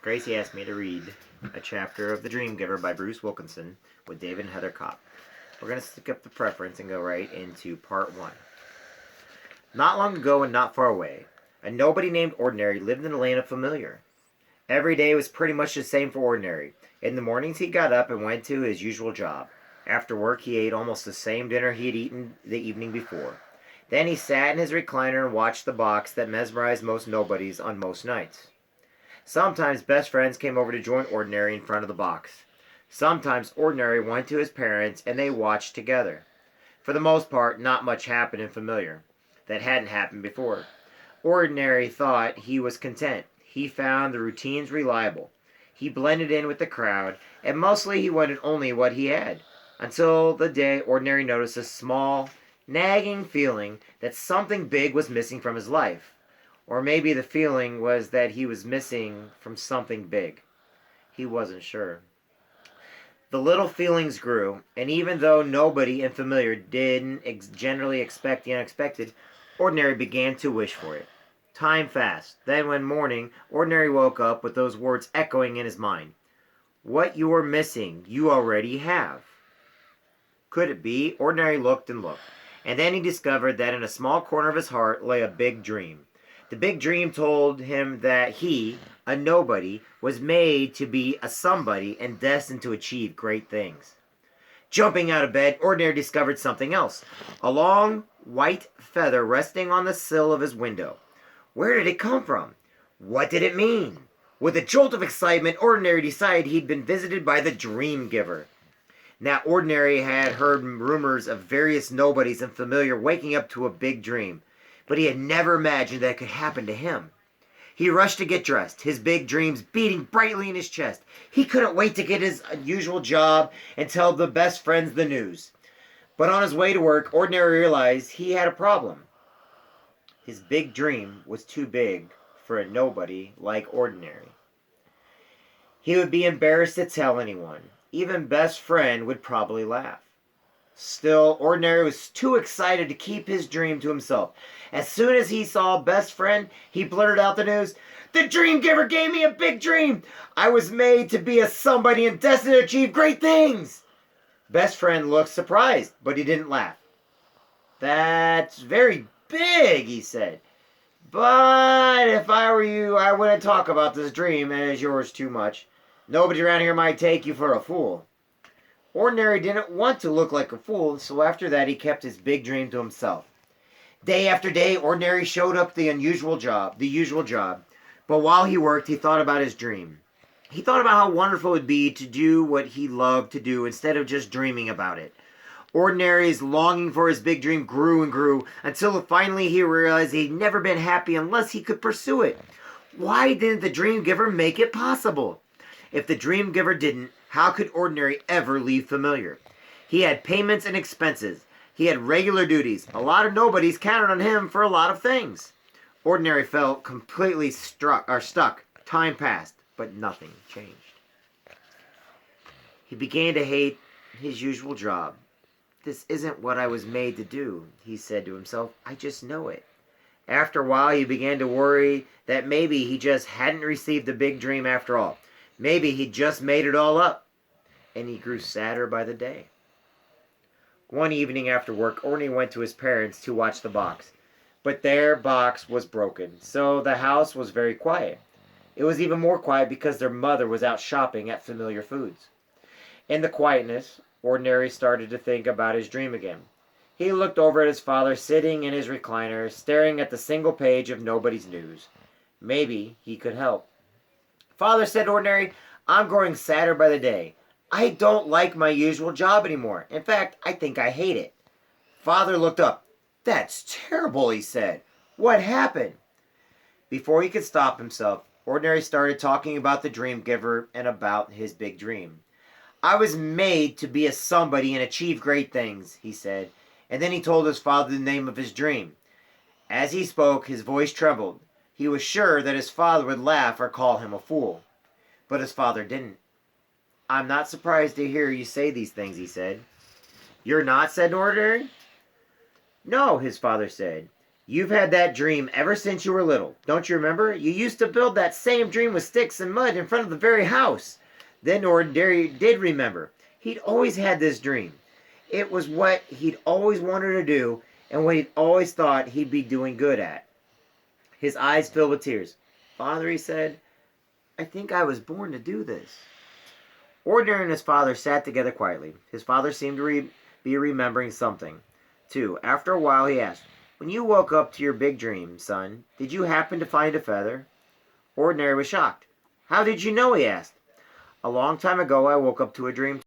Gracie asked me to read a chapter of The Dream Giver by Bruce Wilkinson with David and Heather Kopp. We're going to skip the preference and go right into part 1. Not long ago and not far away, a nobody named Ordinary lived in a land of familiar. Every day was pretty much the same for Ordinary. In the mornings he got up and went to his usual job. After work he ate almost the same dinner he had eaten the evening before. Then he sat in his recliner and watched the box that mesmerized most nobodies on most nights. Sometimes best friends came over to join Ordinary in front of the box. Sometimes Ordinary went to his parents and they watched together. For the most part, not much happened in Familiar that hadn't happened before. Ordinary thought he was content. He found the routines reliable. He blended in with the crowd, and mostly he wanted only what he had. Until the day Ordinary noticed a small, nagging feeling that something big was missing from his life. Or maybe the feeling was that he was missing from something big. He wasn't sure. The little feelings grew, and even though nobody in Familiar didn't generally expect the unexpected, Ordinary began to wish for it. Time passed. Then one morning, Ordinary woke up with those words echoing in his mind. What you are missing, you already have. Could it be? Ordinary looked and looked. And then he discovered that in a small corner of his heart lay a big dream. The big dream told him that he, a nobody, was made to be a somebody and destined to achieve great things. Jumping out of bed, Ordinary discovered something else. A long, white feather resting on the sill of his window. Where did it come from? What did it mean? With a jolt of excitement, Ordinary decided he'd been visited by the Dream Giver. Now, Ordinary had heard rumors of various nobodies in Familiar waking up to a big dream, but he had never imagined that it could happen to him. He rushed to get dressed, his big dreams beating brightly in his chest. He couldn't wait to get his usual job and tell the best friends the news. But on his way to work, Ordinary realized he had a problem. His big dream was too big for a nobody like Ordinary. He would be embarrassed to tell anyone. Even best friend would probably laugh. Still, Ordinary was too excited to keep his dream to himself. As soon as he saw best friend, he blurted out the news. The Dream Giver gave me a big dream. I was made to be a somebody and destined to achieve great things. Best friend looked surprised, but he didn't laugh. That's very big, he said. But if I were you, I wouldn't talk about this dream as yours too much. Nobody around here might take you for a fool. Ordinary didn't want to look like a fool, so after that he kept his big dream to himself. Day after day, Ordinary showed up the usual job. But while he worked, he thought about his dream. He thought about how wonderful it would be to do what he loved to do instead of just dreaming about it. Ordinary's longing for his big dream grew and grew until finally he realized he'd never been happy unless he could pursue it. Why didn't the Dream Giver make it possible? If the Dream Giver didn't, how could Ordinary ever leave Familiar? He had payments and expenses. He had regular duties. A lot of nobodies counted on him for a lot of things. Ordinary felt completely stuck. Time passed, but nothing changed. He began to hate his usual job. This isn't what I was made to do, he said to himself. I just know it. After a while, he began to worry that maybe he just hadn't received the big dream after all. Maybe he'd just made it all up. And he grew sadder by the day. One evening after work, Ordinary went to his parents to watch the box. But their box was broken, so the house was very quiet. It was even more quiet because their mother was out shopping at Familiar Foods. In the quietness, Ordinary started to think about his dream again. He looked over at his father sitting in his recliner, staring at the single page of nobody's news. Maybe he could help. Father, said Ordinary, I'm growing sadder by the day. I don't like my usual job anymore. In fact, I think I hate it. Father looked up. That's terrible, he said. What happened? Before he could stop himself, Ordinary started talking about the Dream Giver and about his big dream. I was made to be a somebody and achieve great things, he said, and then he told his father the name of his dream. As he spoke, his voice trembled. He was sure that his father would laugh or call him a fool. But his father didn't. I'm not surprised to hear you say these things, he said. You're not, said Ordinary. No, his father said. You've had that dream ever since you were little. Don't you remember? You used to build that same dream with sticks and mud in front of the very house. Then Ordinary did remember. He'd always had this dream. It was what he'd always wanted to do and what he'd always thought he'd be doing good at. His eyes filled with tears. Father, he said, I think I was born to do this. Ordinary and his father sat together quietly. His father seemed to be remembering something, too. After a while, he asked, when you woke up to your big dream, son, did you happen to find a feather? Ordinary was shocked. How did you know? He asked. A long time ago, I woke up to a dream